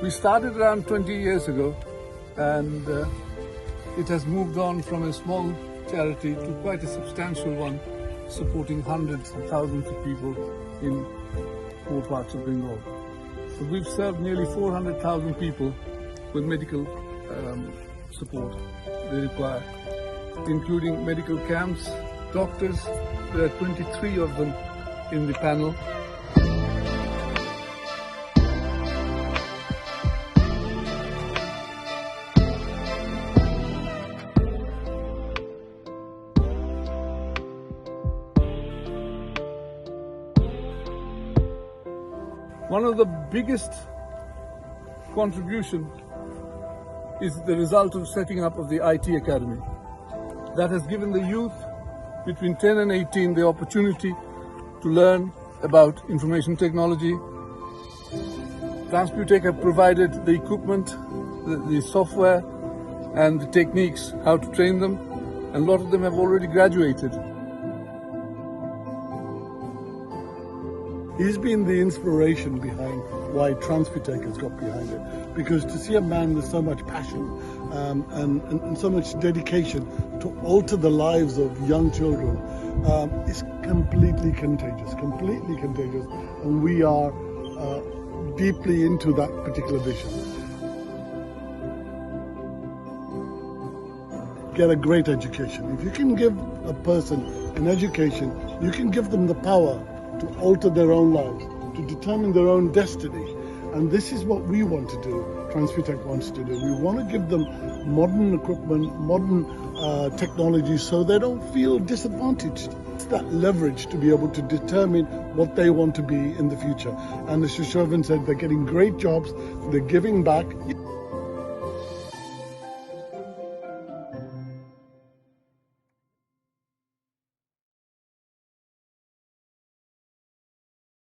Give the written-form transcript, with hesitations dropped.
We started around 20 years ago, and it has moved on from a small charity to quite a substantial one, supporting hundreds of thousands of people in 4 parts of Bengal. So we've served nearly 400,000 people with medical support they require, including medical camps, doctors. There are 23 of them in the panel. One of the biggest contribution is the result of setting up of the IT Academy. That has given the youth between 10 and 18 the opportunity to learn about information technology. Transputec have provided the equipment, the software and the techniques, how to train them, and a lot of them have already graduated. He's been the inspiration behind why Transputec has got behind it. Because to see a man with so much passion and so much dedication to alter the lives of young children is completely contagious, And we are deeply into that particular vision. Get a great education. If you can give a person an education, you can give them the power to alter their own lives, to determine their own destiny. And this is what we want to do, Transputec wants to do. We want to give them modern equipment, modern technology, so they don't feel disadvantaged. It's that leverage to be able to determine what they want to be in the future. And as Shoshovan said, they're getting great jobs, they're giving back.